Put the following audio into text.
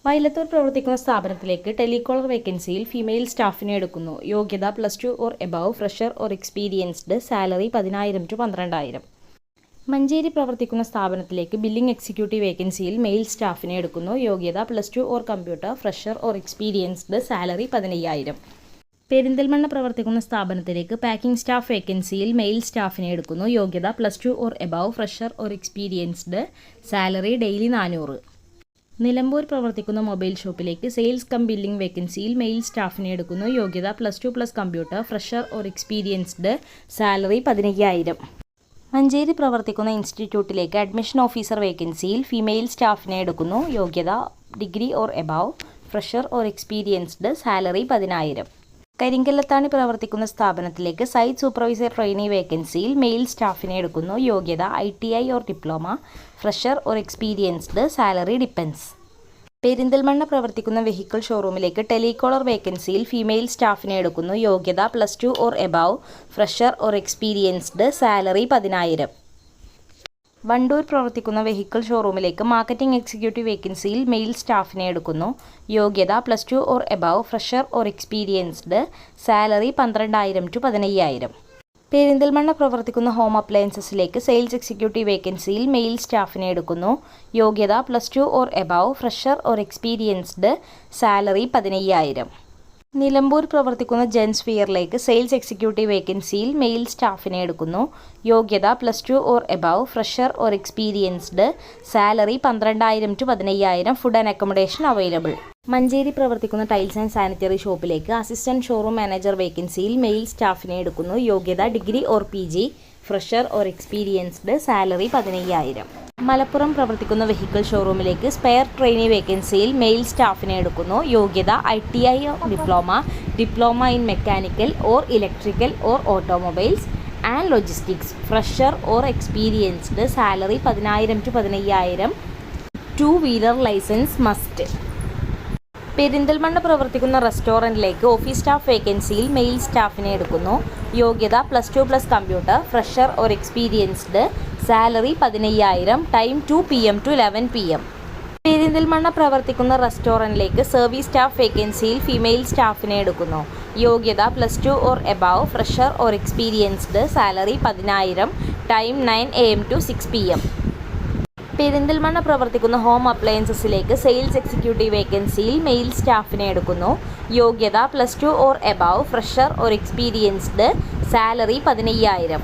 വയലത്തൂർ പ്രവർത്തിക്കുന്ന സ്ഥാപനത്തിലേക്ക് telecaller വേക്കൻസിയിൽ female സ്റ്റാഫിനെ എടുക്കുന്നു. യോഗ്യത +2 or above, fresher or experienced, salary 10,000 to 12,000. Manjeri പ്രവർത്തിക്കുന്ന സ്ഥാപനത്തിലേക്ക് ബില്ലിംഗ് എക്സിക്യൂട്ടീവ് വേക്കൻസിയിൽ മെയിൽ സ്റ്റാഫിനെ എടുക്കുന്നു. യോഗ്യത +2 or computer, fresher or experienced, salary 15,000. Perinthalmanna പ്രവർത്തിക്കുന്ന സ്ഥാപനത്തിലേക്ക് പാക്കിംഗ് സ്റ്റാഫ് വേക്കൻസിയിൽ മെയിൽ സ്റ്റാഫിനെ എടുക്കുന്നു. യോഗ്യത +2 or above, fresher or experienced, salary daily 400. Nilambur പ്രവർത്തിക്കുന്ന മൊബൈൽ ഷോപ്പിലേക്ക് സെയിൽസ് കം ബില്ലിംഗ് വേക്കൻസിയിൽ മെയിൽ സ്റ്റാഫിനെ എടുക്കുന്നു. യോഗ്യത +2 computer, fresher or experienced, salary 15,000. Manjeri പ്രവർത്തിക്കുന്ന ഇൻസ്റ്റിറ്റ്യൂട്ടിലേക്ക് അഡ്മിഷൻ ഓഫീസർ വേക്കൻസിയിൽ ഫീമെയിൽ സ്റ്റാഫിനെ എടുക്കുന്നു. യോഗ്യത degree or above, fresher or experienced, salary 10,000. Karinkallathani പ്രവർത്തിക്കുന്ന സ്ഥാപനത്തിലേക്ക് സൈറ്റ് സൂപ്പർവൈസർ ട്രെയിനി വേക്കൻസിയിൽ മെയിൽ സ്റ്റാഫിനെ എടുക്കുന്നു. യോഗ്യത ITI or diploma, fresher or experienced, salary depends. Perinthalmanna പ്രവർത്തിക്കുന്ന വെഹിക്കിൾ ഷോറൂമിലേക്ക് ടെലികോളർ വേക്കൻസിയിൽ ഫീമെയിൽ സ്റ്റാഫിനെ എടുക്കുന്നു. യോഗ്യത +2 or above, fresher or experienced, salary 10,000. Wandoor പ്രവർത്തിക്കുന്ന വെഹിക്കിൾ ഷോറൂമിലേക്ക് മാർക്കറ്റിംഗ് എക്സിക്യൂട്ടീവ് വേക്കൻസിയിൽ മെയിൽ സ്റ്റാഫിനെ എടുക്കുന്നു. യോഗ്യത +2 or above, fresher or experienced, salary 12,000 to 15,000. Perinthalmanna പ്രവർത്തിക്കുന്ന ഹോം അപ്ലയൻസസിലേക്ക് സെയിൽസ് എക്സിക്യൂട്ടീവ് വേക്കൻസിയിൽ മെയിൽ സ്റ്റാഫിനെ എടുക്കുന്നു. യോഗ്യത +2 or above, fresher or experienced, salary 15,000. Nilambur പ്രവർത്തിക്കുന്ന ജെൻസ് വെയറിലേക്ക് സെയിൽസ് എക്സിക്യൂട്ടീവ് വേക്കൻസിയിൽ മെയിൽ സ്റ്റാഫിനെ എടുക്കുന്നു. യോഗ്യത +2 or above, fresher or experienced, salary 12,000 to 15,000. Food and accommodation available. Manjeri പ്രവർത്തിക്കുന്ന tiles and sanitary ഷോപ്പിലേക്ക് അസിസ്റ്റന്റ് ഷോറൂം മാനേജർ വേക്കൻസിയിൽ മെയിൽ സ്റ്റാഫിനെ എടുക്കുന്നു. യോഗ്യത degree or PG, fresher or experienced, salary 15,000. Malappuram പ്രവർത്തിക്കുന്ന വെഹിക്കിൾ ഷോറൂമിലേക്ക് സ്പെയർ ട്രെയിനി വേക്കൻസിയിൽ മെയിൽ സ്റ്റാഫിനെ എടുക്കുന്നു. യോഗ്യത ITI or diploma in mechanical or electrical or automobiles and logistics, fresher or experienced, salary 10,000 to 15,000. 2-wheeler licence must. Perinthalmanna പ്രവർത്തിക്കുന്ന റെസ്റ്റോറൻറ്റിലേക്ക് ഓഫീസ് സ്റ്റാഫ് വേക്കൻസിയിൽ മെയിൽ സ്റ്റാഫിനെ എടുക്കുന്നു. യോഗ്യത +2 computer, fresher or experienced, salary 15,000. Time 2 PM to 11 PM. Perinthalmanna പ്രവർത്തിക്കുന്ന റെസ്റ്റോറൻറ്റിലേക്ക് service staff വേക്കൻസിയിൽ female സ്റ്റാഫിനെ എടുക്കുന്നു. യോഗ്യത +2 or above, fresher or experienced, salary 10,000. Time 9 AM to 6 PM. Perinthalmanna പ്രവർത്തിക്കുന്ന ഹോം അപ്ലയൻസസിലേക്ക് സെയിൽസ് എക്സിക്യൂട്ടീവ് വേക്കൻസിയിൽ മെയിൽ സ്റ്റാഫിനെ എടുക്കുന്നു. യോഗ്യത +2 or above, fresher or experienced, salary 15,000.